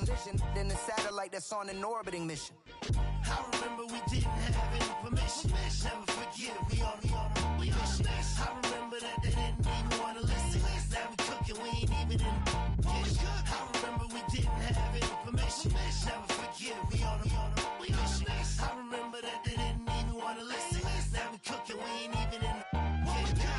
condition than the satellite that's on an orbiting mission. I remember we didn't have any permission. Never forget, we on a mission. I remember that they didn't even want to listen. Now we cooking, we ain't even in the kitchen. I remember we didn't have any permission. Never forget, we on a mission. I remember that they didn't even want to listen. Now we cooking, we ain't even in the kitchen.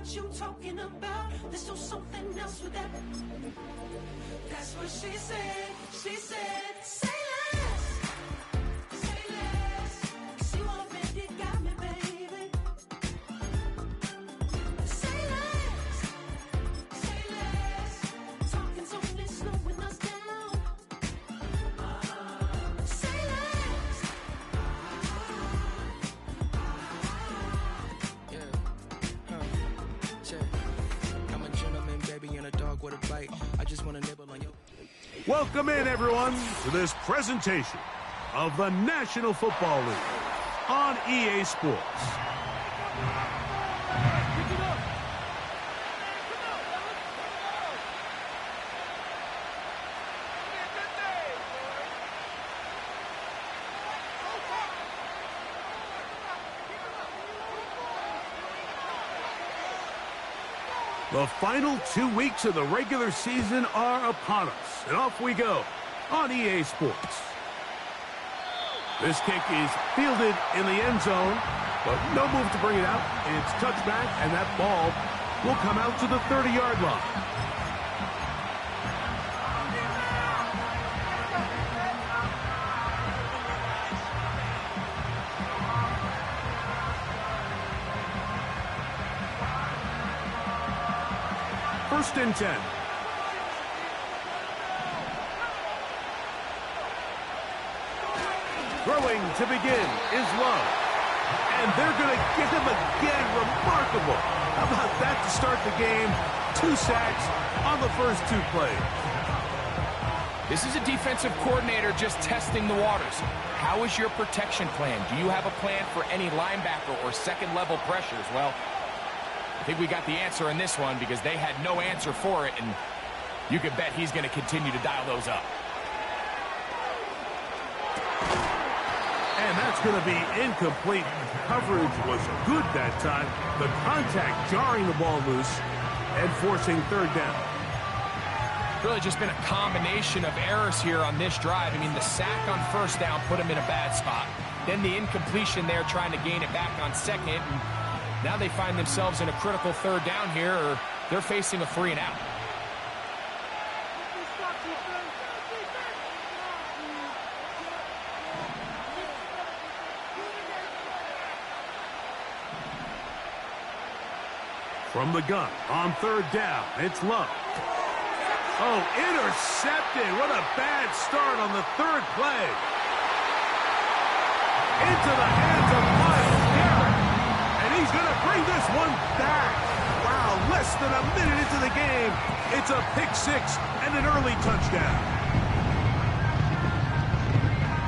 You talking about? There's still something else with that. That's what she said. She said, say less. Say less. 'Cause you already got me, baby. Say less. Say less. Talking's only slowing us down. Say less. I'm a gentleman, baby, and a dog with a bite. I just want to nibble on your... Welcome in, everyone, to this presentation of the National Football League on EA Sports. The final 2 weeks of the regular season are upon us, and off we go on EA Sports. This kick is fielded in the end zone, but no move to bring it out. It's touchback, and that ball will come out to the 30-yard line. First and 10. Throwing to begin is Love. And they're going to get him again. Remarkable. How about that to start the game? 2 sacks on the first 2 plays. This is a defensive coordinator just testing the waters. How is your protection plan? Do you have a plan for any linebacker or second-level pressures? Well, I think we got the answer in this one because they had no answer for it, and you can bet he's going to continue to dial those up. And that's going to be incomplete. Coverage was good that time. The contact jarring the ball loose and forcing third down. Really just been a combination of errors here on this drive. I mean, the sack on first down put him in a bad spot. Then the incompletion there trying to gain it back on second. And now they find themselves in a critical third down here, or they're facing a 3 and out. From the gun on third down, it's Love. Oh, intercepted. What a bad start on the third play. Into the hands of Myles Garrett. And he's going to bring this one back. Wow, less than a minute into the game. It's a pick 6 and an early touchdown.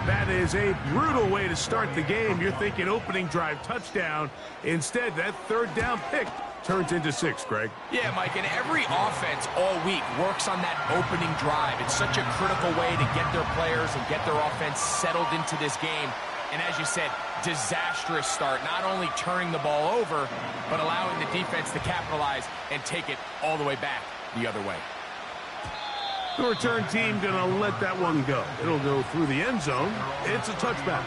That is a brutal way to start the game. You're thinking opening drive touchdown. Instead, that third down pick turns into 6, Greg. Yeah, Mike, and every offense all week works on that opening drive. It's such a critical way to get their players and get their offense settled into this game. And as you said, disastrous start, not only turning the ball over, but allowing the defense to capitalize and take it all the way back the other way. The return team going to let that one go. It'll go through the end zone. It's a touchback.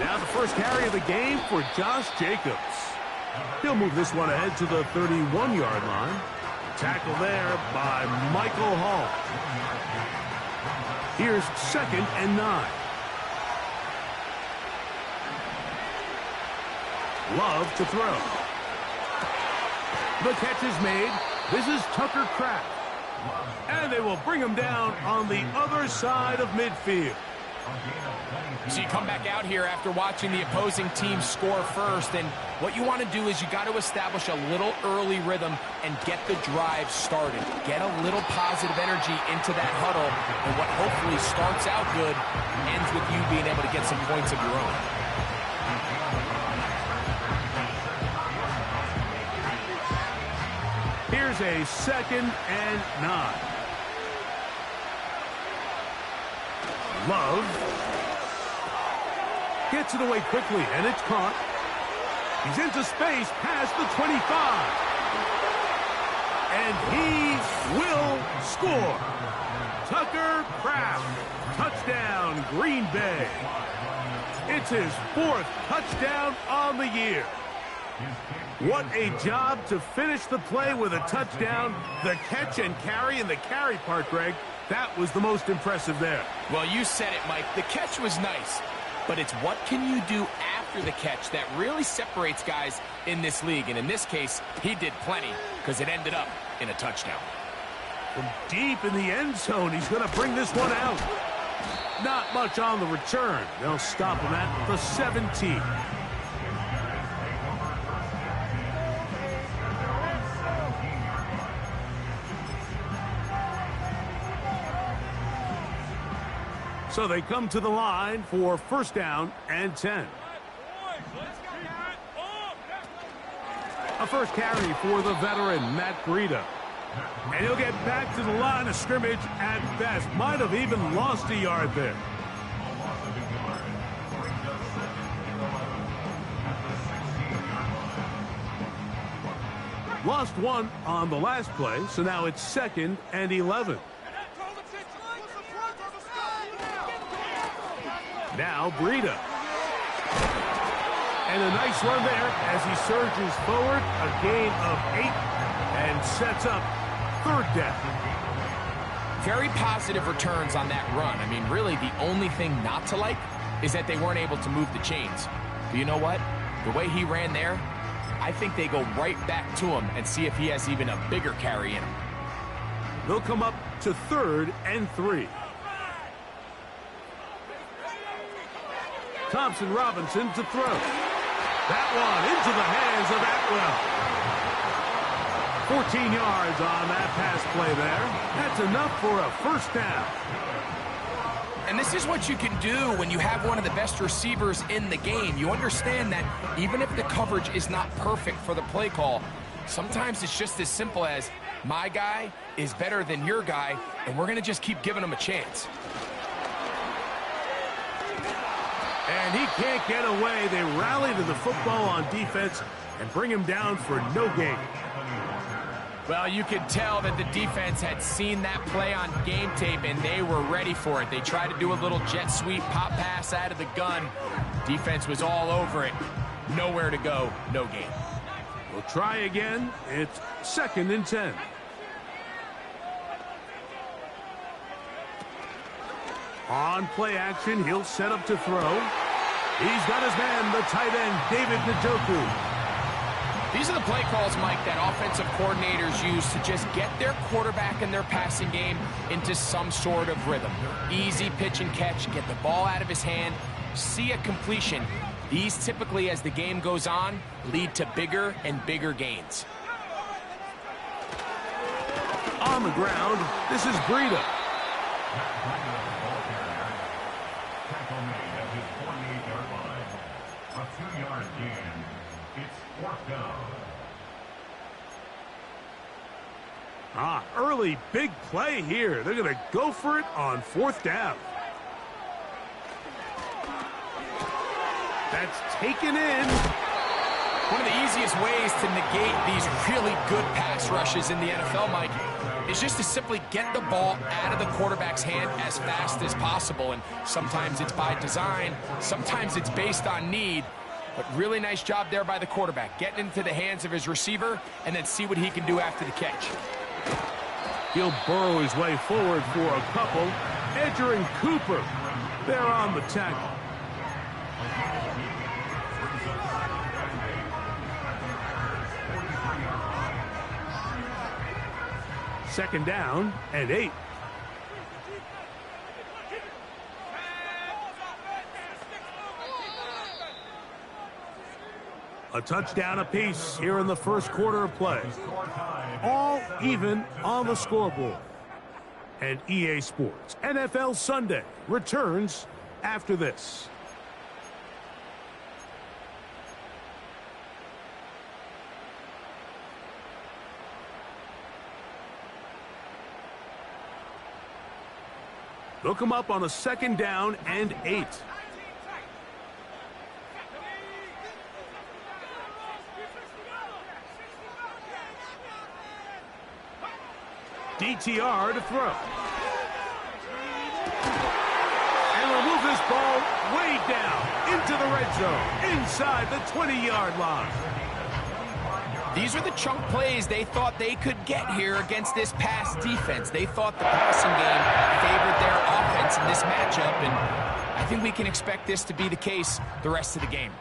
Now the first carry of the game for Josh Jacobs. He'll move this one ahead to the 31-yard line. Tackle there by Michael Hall. Here's 2nd and 9. Love to throw. The catch is made. This is Tucker Kraft. And they will bring him down on the other side of midfield. So you come back out here after watching the opposing team score first, and what you want to do is you got to establish a little early rhythm and get the drive started. Get a little positive energy into that huddle, and what hopefully starts out good ends with you being able to get some points of your own. Here's a 2nd and 9. Love gets it away quickly, and it's caught. He's into space past the 25. And he will score. Tucker Kraft, touchdown, Green Bay. It's his 4th touchdown on the year. What a job to finish the play with a touchdown. The catch and carry, and the carry part, Greg, that was the most impressive there. Well, you said it, Mike. The catch was nice, but it's what can you do after the catch that really separates guys in this league. And in this case, he did plenty because it ended up in a touchdown. From deep in the end zone, he's going to bring this one out. Not much on the return. They'll stop him at the 17. So they come to the line for 1st down and 10. A first carry for the veteran, Matt Breida. And he'll get back to the line of scrimmage at best. Might have even lost a yard there. Lost one on the last play, so now it's 2nd and 11. Now Breida. And a nice run there as he surges forward. A gain of 8 and sets up 3rd down. Very positive returns on that run. I mean, really, the only thing not to like is that they weren't able to move the chains. But you know what? The way he ran there, I think they go right back to him and see if he has even a bigger carry in him. They'll come up to 3rd and 3. Thompson Robinson to throw. That one into the hands of Atwell. 14 yards on that pass play there. That's enough for a 1st down. And this is what you can do when you have one of the best receivers in the game. You understand that even if the coverage is not perfect for the play call, sometimes it's just as simple as my guy is better than your guy, and we're going to just keep giving him a chance. And he can't get away. They rally to the football on defense and bring him down for no gain. Well, you could tell that the defense had seen that play on game tape, and they were ready for it. They tried to do a little jet sweep pop pass out of the gun. Defense was all over it. Nowhere to go, no gain. We'll try again. It's 2nd and 10. On play action, he'll set up to throw. He's got his man, the tight end, David Njoku. These are the play calls, Mike, that offensive coordinators use to just get their quarterback and their passing game into some sort of rhythm. Easy pitch and catch, get the ball out of his hand, see a completion, These typically, as the game goes on, lead to bigger and bigger gains. On the ground, this is Breida. Tackle made at his 48-yard line. A 2-yard gain. It's 4th down. Early big play here. They're going to go for it on 4th down. That's taken in. One of the easiest ways to negate these really good pass rushes in the NFL, Mike, is just to simply get the ball out of the quarterback's hand as fast as possible. And sometimes it's by design, sometimes it's based on need. But really nice job there by the quarterback, getting into the hands of his receiver and then see what he can do after the catch. He'll burrow his way forward for a couple. Edger and Cooper, they're on the tackle. Second down and 8. A touchdown apiece here in the first quarter of play. All even on the scoreboard. And EA Sports NFL Sunday returns after this. Look him up on a second down and 8. DTR to throw. And will move this ball way down into the red zone, inside the 20-yard line. These are the chunk plays they thought they could get here against this pass defense. They thought the passing game favored their offense in this matchup, and I think we can expect this to be the case the rest of the game.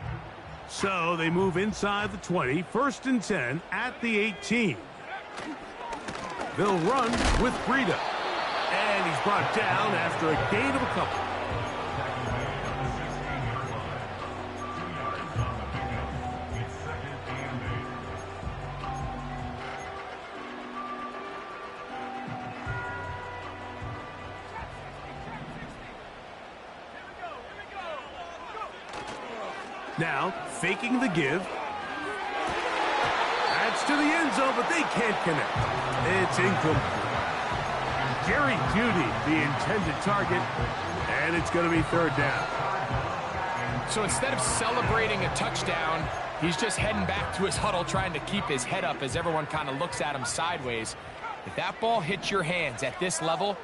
So they move inside the 20, 1st and 10 at the 18. They'll run with Breida. And he's brought down after a gain of a couple. Now, faking the give. That's to the end zone, but they can't connect. It's incomplete. Jerry Jeudy, the intended target, and it's going to be 3rd down. So instead of celebrating a touchdown, he's just heading back to his huddle trying to keep his head up as everyone kind of looks at him sideways. If that ball hits your hands at this level,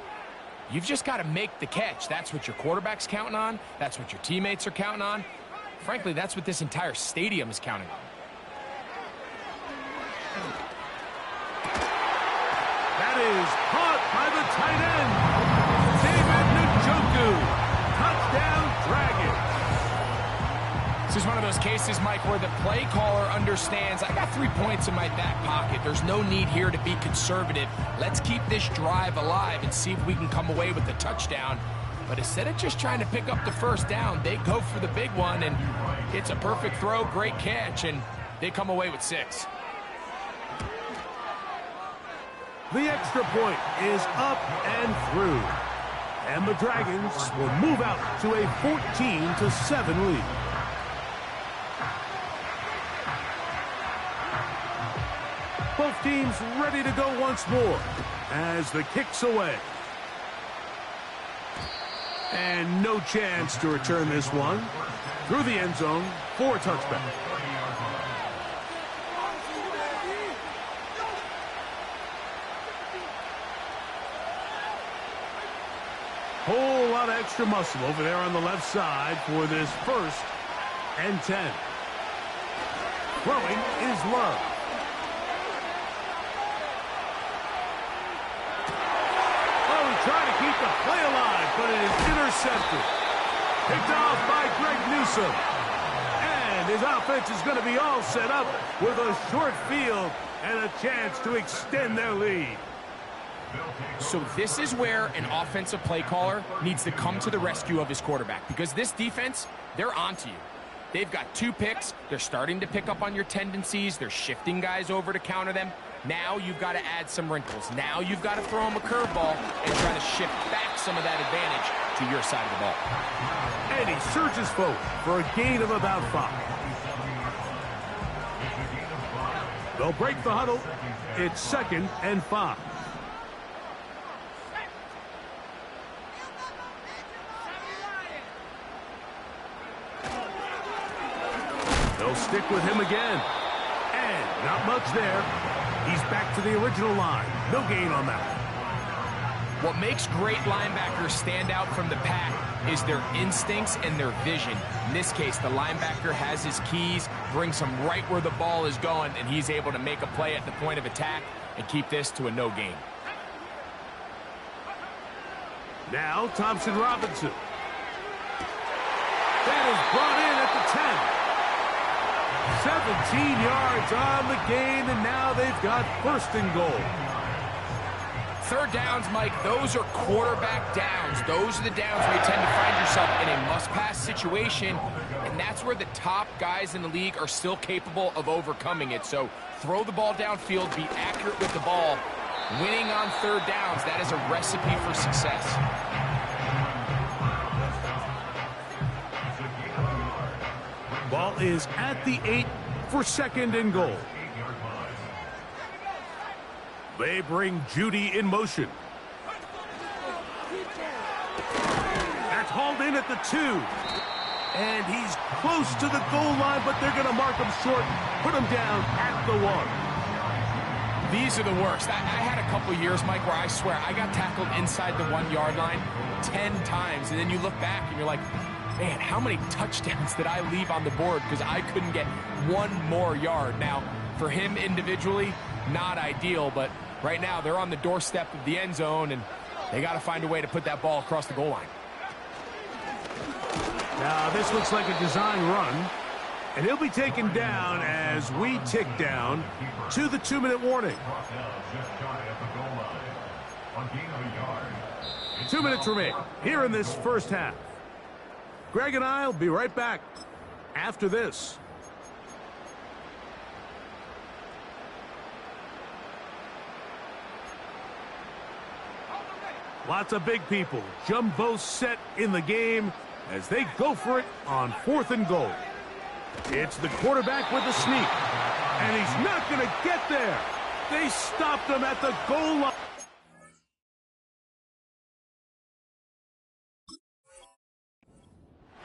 you've just got to make the catch. That's what your quarterback's counting on. That's what your teammates are counting on. Frankly, that's what this entire stadium is counting on. That is caught by the tight end, David Njoku. Touchdown, Dragons. This is one of those cases, Mike, where the play caller understands, I got 3 points in my back pocket. There's no need here to be conservative. Let's keep this drive alive and see if we can come away with a touchdown. But instead of just trying to pick up the 1st down, they go for the big one, and it's a perfect throw, great catch, and they come away with 6. The extra point is up and through. And the Dragons will move out to a 14-7 lead. Both teams ready to go once more as the kick's away. And no chance to return this one. Through the end zone for a touchback. Whole lot of extra muscle over there on the left side for this 1st and 10. Throwing is Love. Trying to keep the play alive, but it is intercepted. Picked off by Greg Newsome. And his offense is going to be all set up with a short field and a chance to extend their lead. So this is where an offensive play caller needs to come to the rescue of his quarterback, because this defense, they're onto you. They've got 2 picks. They're starting to pick up on your tendencies. They're shifting guys over to counter them. Now you've got to add some wrinkles. Now you've got to throw them a curveball and try to shift back some of that advantage to your side of the ball. And he surges forward for a gain of about 5. They'll break the huddle. It's 2nd and 5. They'll stick with him again. And not much there. He's back to the original line. No gain on that one. What makes great linebackers stand out from the pack is their instincts and their vision. In this case, the linebacker has his keys, brings him right where the ball is going, and he's able to make a play at the point of attack and keep this to a no gain. Now, Thompson Robinson. That is brought in at the 10. 17 yards on the gain, and now they've got 1st and goal. 3rd downs, Mike, those are quarterback downs. Those are the downs where you tend to find yourself in a must-pass situation, and that's where the top guys in the league are still capable of overcoming it. So throw the ball downfield, be accurate with the ball. Winning on 3rd downs, that is a recipe for success. Ball is at the 8 for 2nd and goal. They bring Judy in motion. That's hauled in at the 2. And he's close to the goal line, but they're going to mark him short, put him down at the 1. These are the worst. I had a couple years, Mike, where I swear I got tackled inside the 1-yard line 10 times, and then you look back and you're like, man, how many touchdowns did I leave on the board because I couldn't get 1 more yard? Now, for him individually, not ideal, but right now they're on the doorstep of the end zone, and they got to find a way to put that ball across the goal line. Now, this looks like a design run, and he'll be taken down as we tick down to the 2-minute warning. 2 minutes remain here in this first half. Greg and I will be right back after this. Lots of big people. Jumbo set in the game as they go for it on 4th and goal. It's the quarterback with the sneak. And he's not going to get there. They stopped him at the goal line.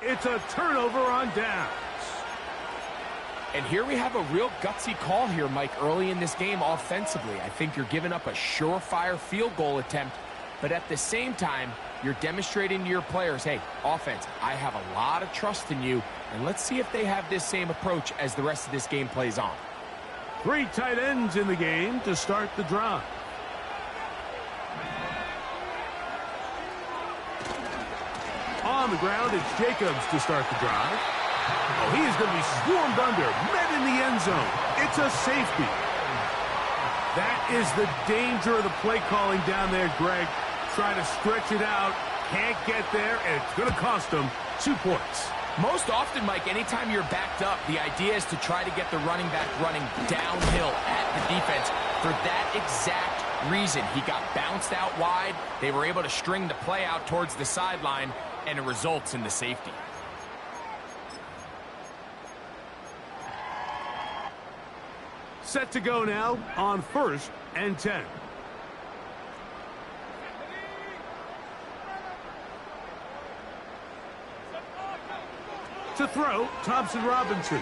It's a turnover on downs. And here we have a real gutsy call here, Mike, early in this game offensively. I think you're giving up a surefire field goal attempt, but at the same time, you're demonstrating to your players, hey, offense, I have a lot of trust in you, and let's see if they have this same approach as the rest of this game plays on. 3 tight ends in the game to start the drive. On the ground, it's Jacobs to start the drive. Oh, he is going to be swarmed under, met in the end zone. It's a safety. That is the danger of the play calling down there, Greg. Trying to stretch it out, can't get there, and it's going to cost them 2 points. Most often, Mike, anytime you're backed up, the idea is to try to get the running back running downhill at the defense. For that exact reason, he got bounced out wide. They were able to string the play out towards the sideline, and it results in the safety. Set to go now on 1st and 10. To throw, Thompson Robinson.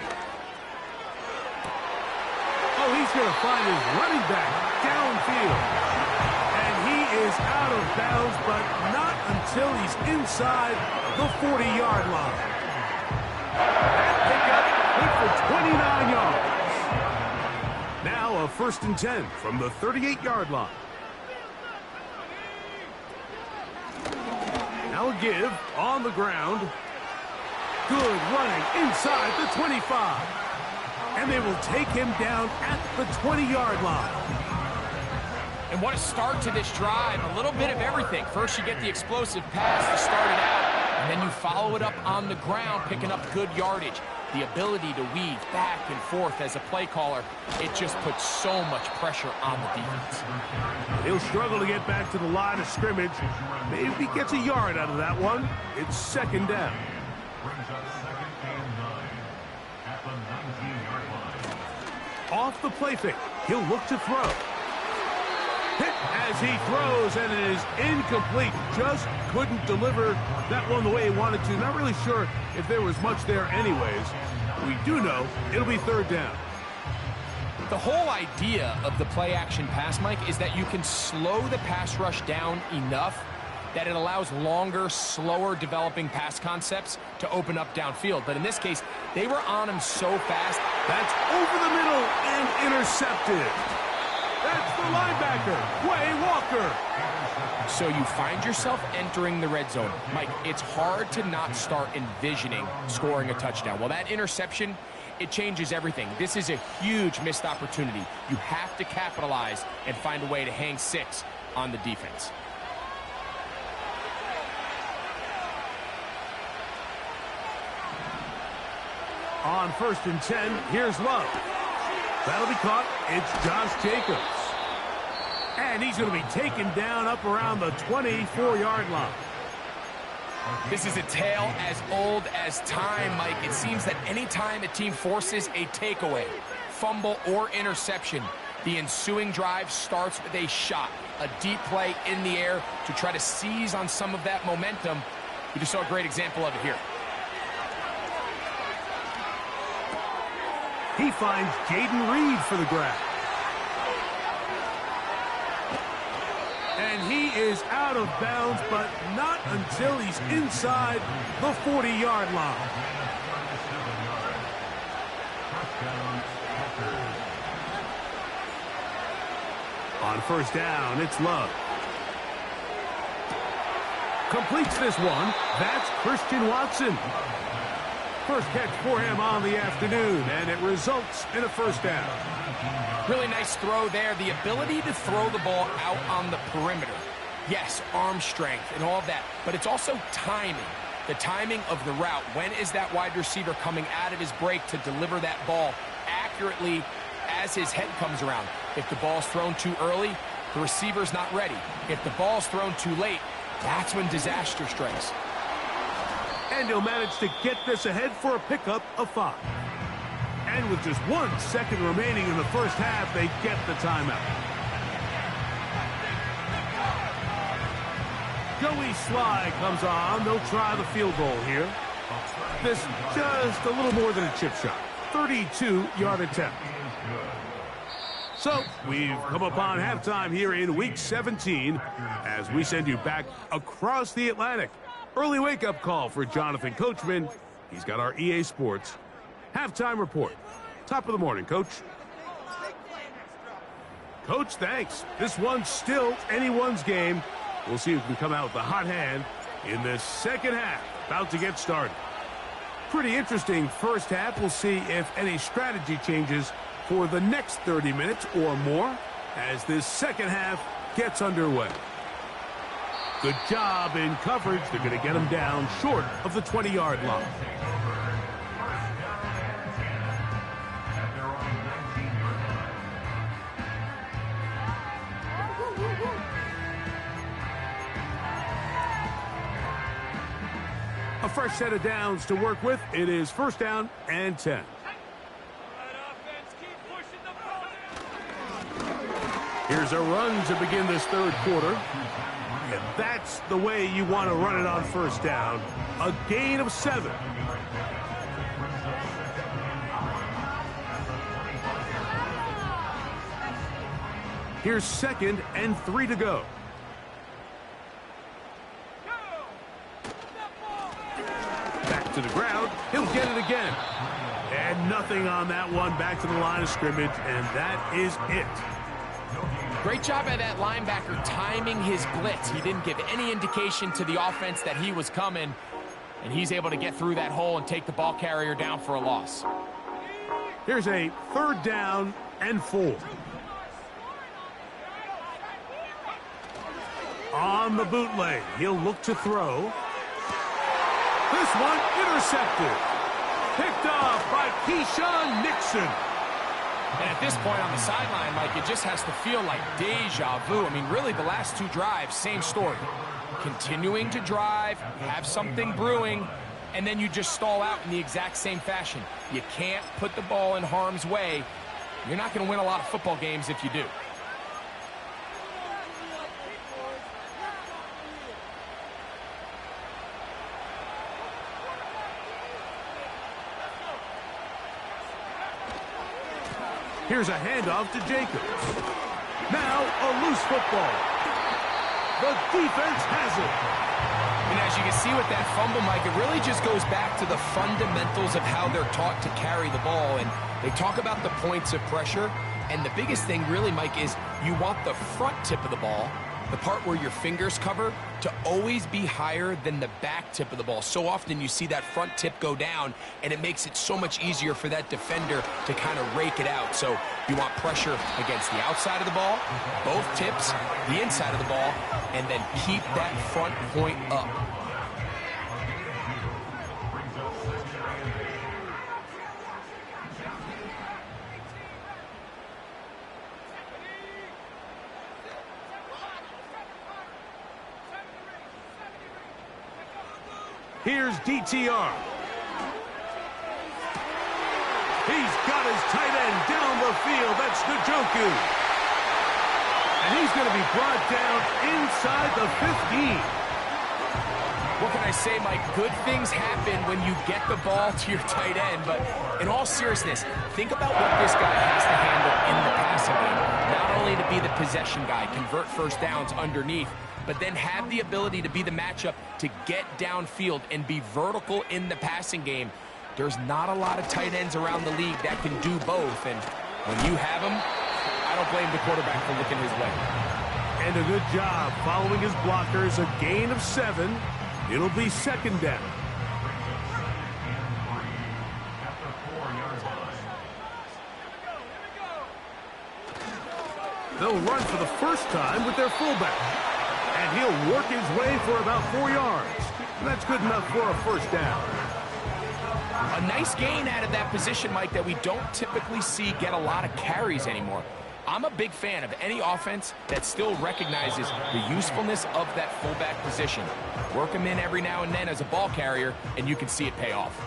Oh, he's going to find his running back downfield. And he is out of bounds, but not until he's inside the 40-yard line. That pickup good for 29 yards. Now a 1st and 10 from the 38-yard line. Now a give on the ground. Good running inside the 25. And they will take him down at the 20-yard line. And what a start to this drive. A little bit of everything. First, you get the explosive pass to start it out, and then you follow it up on the ground, picking up good yardage. the ability to weave back and forth as a play caller, it just puts so much pressure on the defense. He'll struggle to get back to the line of scrimmage. Maybe he gets a yard out of that one. It's second down. Brings up 2nd and 9 at the 19-yard line. Off the play fake, he'll look to throw. Hit as he throws, and it is incomplete. Just couldn't deliver that one the way he wanted to. Not really sure if there was much there anyways. We do know it'll be third down. The whole idea of the play-action pass, Mike, is that you can slow the pass rush down enough that it allows longer, slower developing pass concepts to open up downfield. But in this case, they were on him so fast. That's over the middle and intercepted. That's the linebacker, Quay Walker. So you find yourself entering the red zone. Mike, it's hard to not start envisioning scoring a touchdown. Well, that interception, it changes everything. This is a huge missed opportunity. You have to capitalize and find a way to hang 6 on the defense. On 1st and 10, here's Love. That'll be caught. It's Josh Jacobs. And he's going to be taken down up around the 24-yard line. This is a tale as old as time, Mike. It seems that any time a team forces a takeaway, fumble, or interception, the ensuing drive starts with a shot, a deep play in the air to try to seize on some of that momentum. We just saw a great example of it here. He finds Jaden Reed for the grab. And he is out of bounds, but not until he's inside the 40-yard line. On 1st down, it's Love. Completes this one. That's Christian Watson. First catch for him on the afternoon, and it results in a 1st down. Really nice throw there. The ability to throw the ball out on the perimeter. Yes, arm strength and all of that, but it's also timing. The timing of the route. When is that wide receiver coming out of his break to deliver that ball accurately as his head comes around? If the ball's thrown too early, the receiver's not ready. If the ball's thrown too late, that's when disaster strikes. And he'll manage to get this ahead for a pickup of 5. And with just 1 second remaining in the first half, they get the timeout. Joey Sly comes on. They'll try the field goal here. This just a little more than a chip shot. 32-yard attempt. So we've come upon halftime here in Week 17 as we send you back across the Atlantic. Early wake-up call for Jonathan Coachman. He's got our EA Sports halftime report. Top of the morning, Coach. Coach, thanks. This one's still anyone's game. We'll see who can come out with the hot hand in this second half. About to get started. Pretty interesting first half. We'll see if any strategy changes for the next 30 minutes or more as this second half gets underway. Good job in coverage. They're going to get him down short of the 20-yard line. A fresh set of downs to work with. It is 1st down and 10. Here's a run to begin this 3rd quarter. And that's the way you want to run it on 1st down. A gain of 7. Here's 2nd and 3 to go. Back to the ground. He'll get it again. And nothing on that one. Back to the line of scrimmage, and that is it. Great job by that linebacker timing his blitz. He didn't give any indication to the offense that he was coming, and he's able to get through that hole and take the ball carrier down for a loss. Here's a 3rd down and 4. On the bootleg, he'll look to throw. This one intercepted. Picked off by Keyshawn Nixon. And at this point on the sideline, Mike, it just has to feel like deja vu. I mean, really, the last two drives, same story. Continuing to drive, have something brewing, and then you just stall out in the exact same fashion. You can't put the ball in harm's way. You're not going to win a lot of football games if you do. Here's a handoff to Jacobs. Now a loose football. The defense has it. And as you can see with that fumble, Mike, it really just goes back to the fundamentals of how they're taught to carry the ball. And they talk about the points of pressure. And the biggest thing really, Mike, is you want the front tip of the ball, the part where your fingers cover, to always be higher than the back tip of the ball. So often you see that front tip go down, and it makes it so much easier for that defender to kind of rake it out. So you want pressure against the outside of the ball, both tips, the inside of the ball, and then keep that front point up. Here's DTR. He's got his tight end down the field. That's Njoku. And he's going to be brought down inside the 15. What can I say, Mike? Good things happen when you get the ball to your tight end. But in all seriousness, think about what this guy has to handle in the passing game. Not only to be the possession guy, convert first downs underneath, but then have the ability to be the matchup to get downfield and be vertical in the passing game. There's not a lot of tight ends around the league that can do both, and when you have them, I don't blame the quarterback for looking his way. And a good job following his blockers, a gain of 7. It'll be second down. They'll run for the first time with their fullback. And he'll work his way for about 4 yards. That's good enough for a first down. A nice gain out of that position, Mike, that we don't typically see get a lot of carries anymore. I'm a big fan of any offense that still recognizes the usefulness of that fullback position. Work him in every now and then as a ball carrier, and you can see it pay off.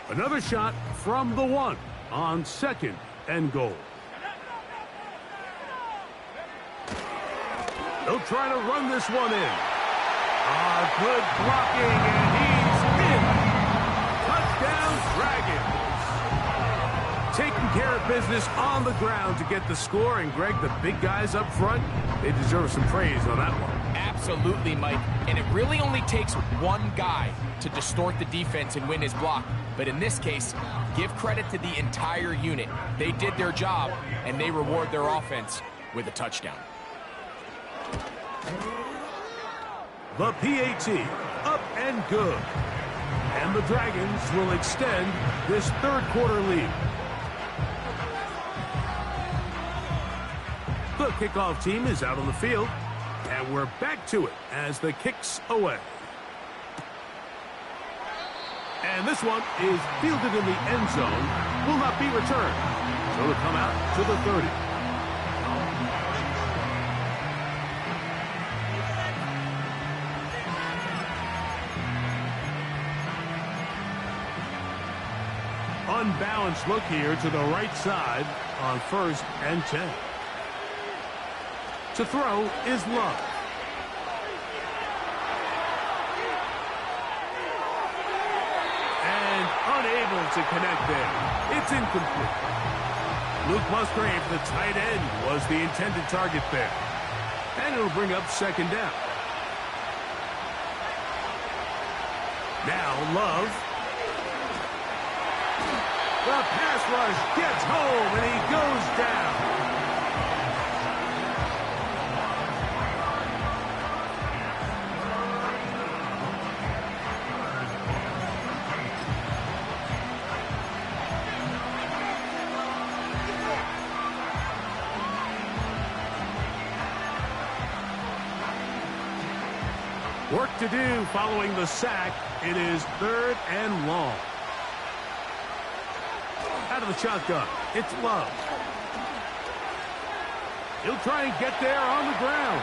Another shot from the 1 on second and goal. They'll try to run this one in. Good blocking, and he's in. Touchdown, Dragons. Taking care of business on the ground to get the score. And, Greg, the big guys up front, they deserve some praise on that one. Absolutely, Mike. And it really only takes one guy to distort the defense and win his block. But in this case, give credit to the entire unit. They did their job, and they reward their offense with a touchdown. The PAT, up and good. And the Dragons will extend this third quarter lead. The kickoff team is out on the field, and we're back to it as the kick's away. And this one is fielded in the end zone, will not be returned. So it'll come out to the 30. Unbalanced look here to the right side on 1st and 10. To throw is Love. And unable to connect there. It's incomplete. Luke Musgrave, the tight end, was the intended target there. And it'll bring up second down. Now Love. The pass rush gets home, and he goes down. Work to do following the sack. It is 3rd and long. Out of the shotgun, it's Love. He'll try and get there on the ground.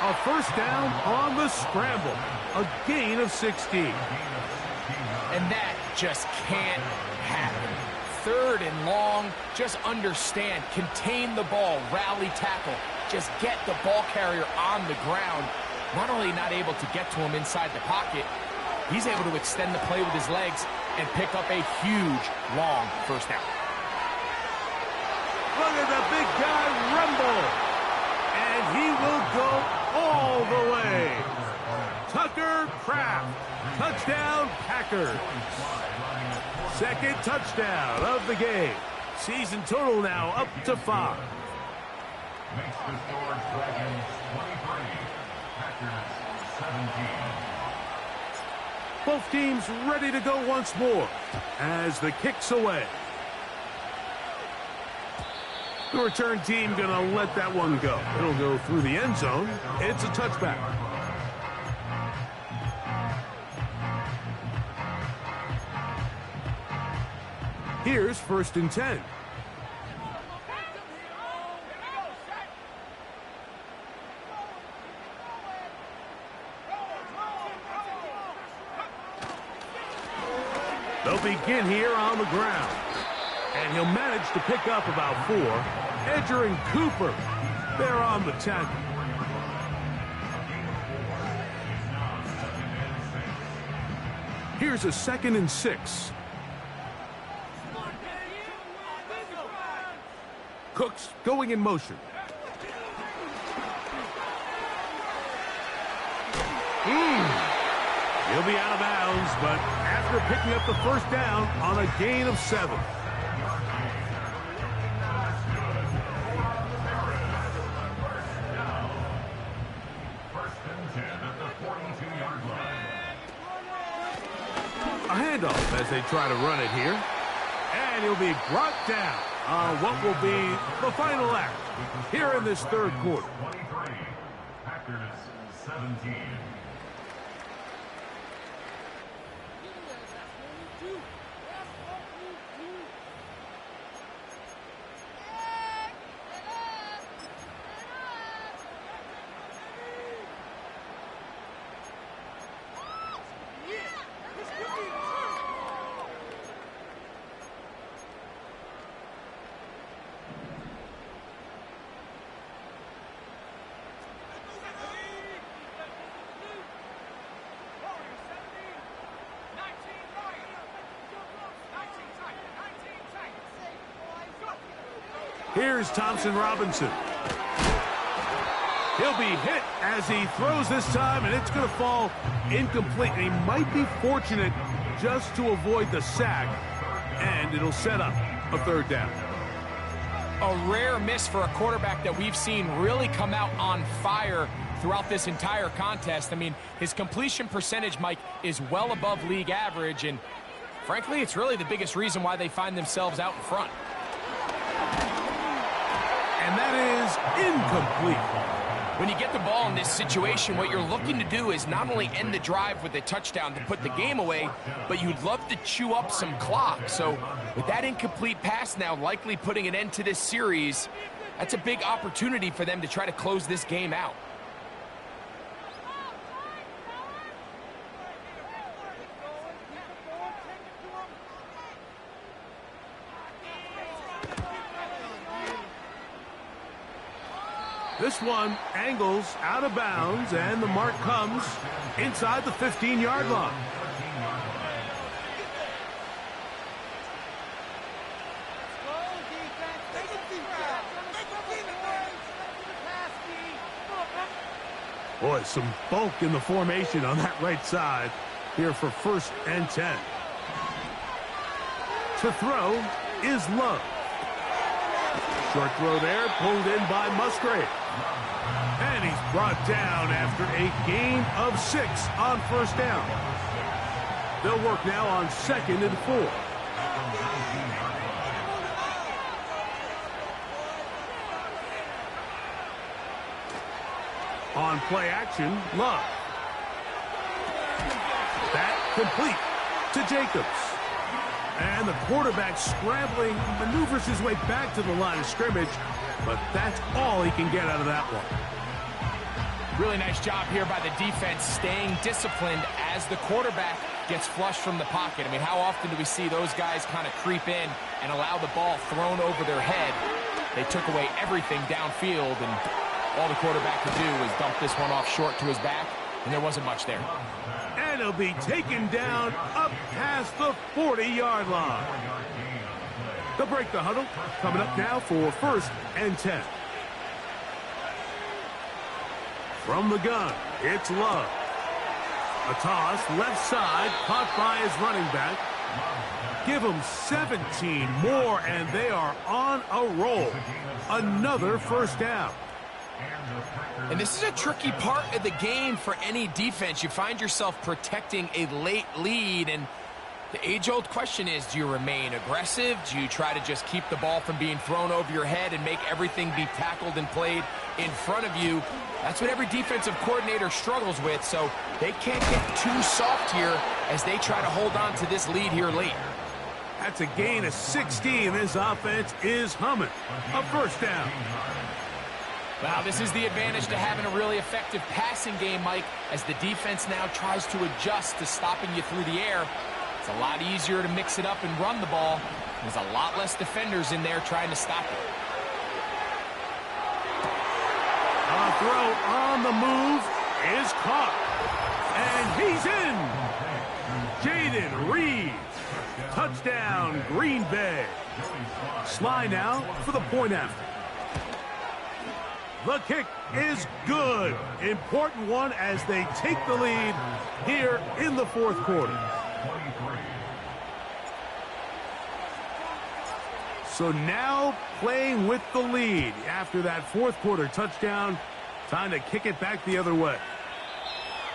A first down on the scramble. A gain of 16. And that just can't happen. 3rd and long, just understand, contain the ball, rally tackle. Just get the ball carrier on the ground. Not only not able to get to him inside the pocket, he's able to extend the play with his legs and pick up a huge, long first down. Look at the big guy rumble. And he will go all the way. Tucker Kraft. Touchdown, Packers. 2nd touchdown of the game. Season total now up to 5. Makes the score Dragons 23, Packers 17. Both teams ready to go once more as the kick's away. The return team going to let that one go. It'll go through the end zone. It's a touchback. Here's 1st and 10. They'll begin here on the ground. And he'll manage to pick up about 4. Edger and Cooper, they're on the tackle. Here's a 2nd and 6. Cooks going in motion. He'll be out of bounds, but after picking up the first down on a gain of 7. A handoff as they try to run it here. And he'll be brought down on what will be the final act here in this 3rd quarter. 23, Packers 17. Here's Thompson Robinson. He'll be hit as he throws this time, and it's going to fall incomplete. And he might be fortunate just to avoid the sack, and it'll set up a 3rd down. A rare miss for a quarterback that we've seen really come out on fire throughout this entire contest. I mean, his completion percentage, Mike, is well above league average, and frankly, it's really the biggest reason why they find themselves out in front. And that is incomplete. When you get the ball in this situation, what you're looking to do is not only end the drive with a touchdown to put the game away, but you'd love to chew up some clock. So with that incomplete pass now likely putting an end to this series, that's a big opportunity for them to try to close this game out. This one angles out of bounds, and the mark comes inside the 15-yard line. Boy, some bulk in the formation on that right side here for 1st and 10. To throw is Love. Short throw there, pulled in by Musgrave. And he's brought down after a gain of 6 on 1st down. They'll work now on 2nd and 4. On play action, Love. complete to Jacobs. And the quarterback scrambling, maneuvers his way back to the line of scrimmage, but that's all he can get out of that one. Really nice job here by the defense staying disciplined as the quarterback gets flushed from the pocket. I mean, how often do we see those guys kind of creep in and allow the ball thrown over their head? They took away everything downfield, and all the quarterback could do was dump this one off short to his back, and there wasn't much there. And he'll be taken down up past the 40-yard line. They'll break the huddle. Coming up now for 1st and 10. From the gun, it's Love. A toss, left side, caught by his running back. Give them 17 more, and they are on a roll. Another first down. And this is a tricky part of the game for any defense. You find yourself protecting a late lead, and the age-old question is, do you remain aggressive? Do you try to just keep the ball from being thrown over your head and make everything be tackled and played in front of you? That's what every defensive coordinator struggles with, so they can't get too soft here as they try to hold on to this lead here late. That's a gain of 16. This offense is humming. A first down. Well, this is the advantage to having a really effective passing game, Mike, as the defense now tries to adjust to stopping you through the air. It's a lot easier to mix it up and run the ball. There's a lot less defenders in there trying to stop it. A throw on the move is caught. And he's in. Jaden Reed. Touchdown, Green Bay. Sly now for the point after. The kick is good. Important one as they take the lead here in the 4th quarter. So now playing with the lead after that 4th quarter touchdown. Time to kick it back the other way.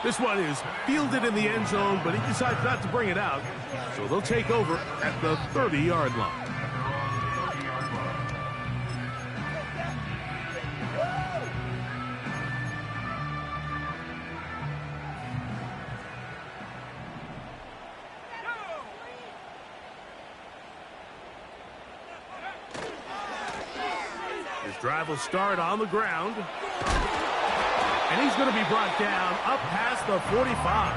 This one is fielded in the end zone, but he decides not to bring it out. So they'll take over at the 30-yard line. His drive will start on the ground. And he's going to be brought down up past the 45.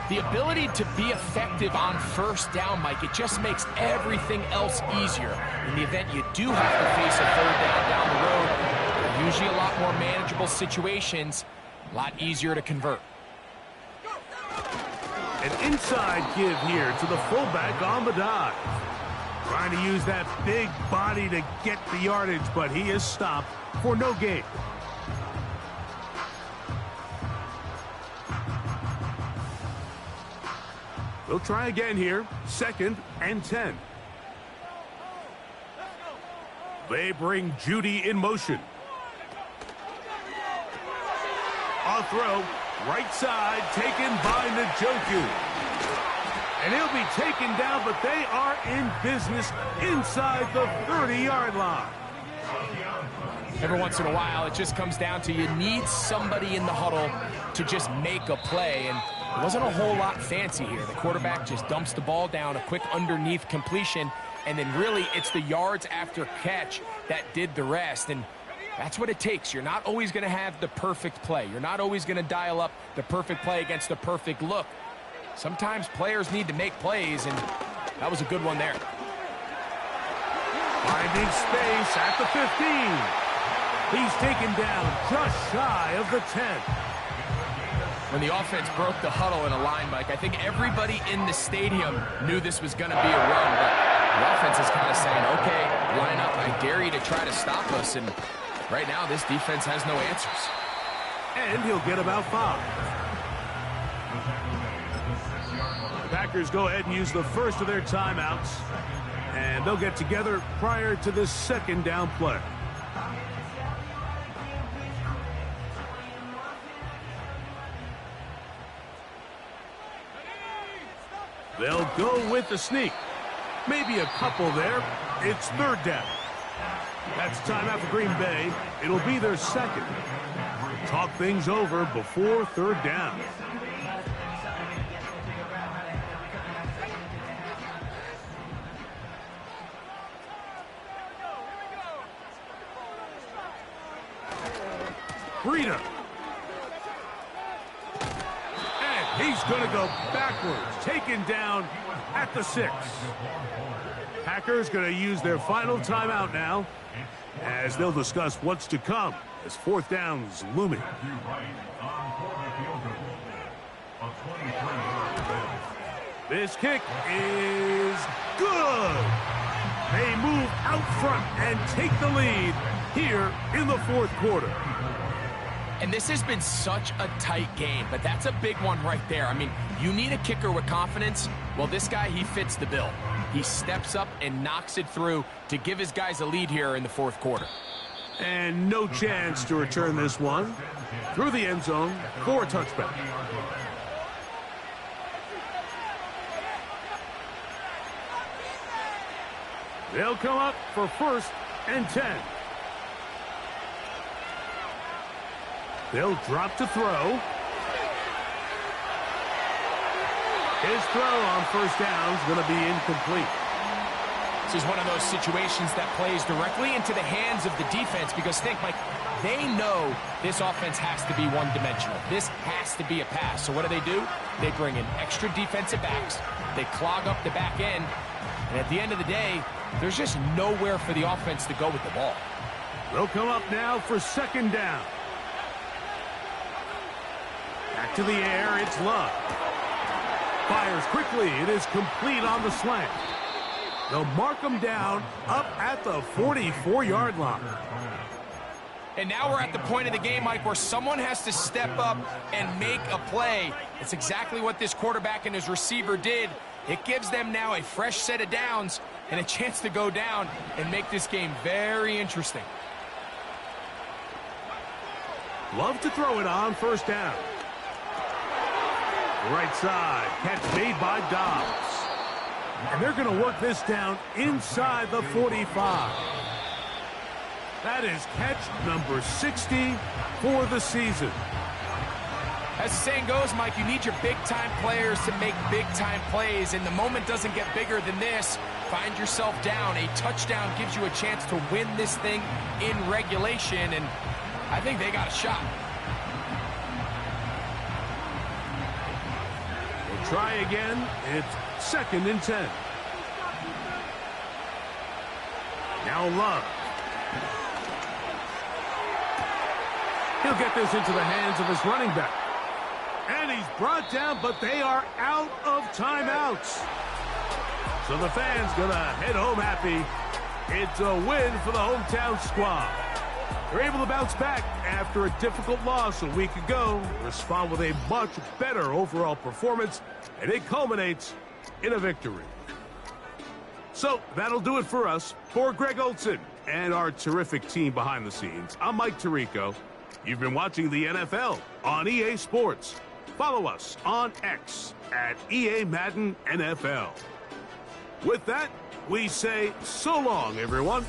The ability to be effective on first down, Mike, it just makes everything else easier. In the event you do have to face a 3rd down the road, they're usually a lot more manageable situations, a lot easier to convert. An inside give here to the fullback on the dive. Trying to use that big body to get the yardage, but he is stopped for no gain. They'll try again here. 2nd and 10. They bring Judy in motion. A throw. Right side taken by Njoku. And he'll be taken down, but they are in business inside the 30-yard line. Every once in a while, it just comes down to you need somebody in the huddle to just make a play, and it wasn't a whole lot fancy here. The quarterback just dumps the ball down, a quick underneath completion, and then really it's the yards after catch that did the rest, and that's what it takes. You're not always going to have the perfect play. You're not always going to dial up the perfect play against the perfect look. Sometimes players need to make plays, and that was a good one there. Finding space at the 15. He's taken down just shy of the 10. When the offense broke the huddle in a line, Mike, I think everybody in the stadium knew this was going to be a run, but the offense is kind of saying, okay, line up, I dare you to try to stop us, and right now this defense has no answers. And he'll get about 5. The Packers go ahead and use the first of their timeouts, and they'll get together prior to this 2nd down play. They'll go with the sneak. Maybe a couple there. It's 3rd down. That's timeout for Green Bay. It'll be their 2nd. Talk things over before 3rd down. Breida. And he's going to go backwards, taken down at the 6. Packers going to use their final timeout now as they'll discuss what's to come as 4th down's looming. This kick is good. They move out front and take the lead here in the 4th quarter. And this has been such a tight game, but that's a big one right there. I mean, you need a kicker with confidence. Well, this guy, he fits the bill. He steps up and knocks it through to give his guys a lead here in the 4th quarter. And no chance to return this one through the end zone for a touchback. They'll come up for 1st and 10. They'll drop to throw. His throw on 1st down is going to be incomplete. This is one of those situations that plays directly into the hands of the defense because think, Mike, they know this offense has to be one-dimensional. This has to be a pass. So what do? They bring in extra defensive backs. They clog up the back end. And at the end of the day, there's just nowhere for the offense to go with the ball. They'll come up now for 2nd down. Back to the air, it's Love. Fires quickly, it is complete on the slant. They'll mark him down up at the 44-yard line. And now we're at the point of the game, Mike, where someone has to step up and make a play. It's exactly what this quarterback and his receiver did. It gives them now a fresh set of downs and a chance to go down and make this game very interesting. Love to throw it on 1st down. Right side, catch made by Dobbs. And they're going to work this down inside the 45. That is catch number 60 for the season. As the saying goes, Mike, you need your big-time players to make big-time plays, and the moment doesn't get bigger than this. Find yourself down. A touchdown gives you a chance to win this thing in regulation, and I think they got a shot. We'll try again. It's 2nd and 10. Now Love. He'll get this into the hands of his running back. And he's brought down, but they are out of timeouts. So the fans gonna head home happy. It's a win for the hometown squad. They're able to bounce back after a difficult loss a week ago, respond with a much better overall performance, and it culminates in a victory. So that'll do it for us. For Greg Olson and our terrific team behind the scenes, I'm Mike Tirico. You've been watching the NFL on EA Sports. Follow us on X at EA Madden NFL. With that, we say so long, everyone.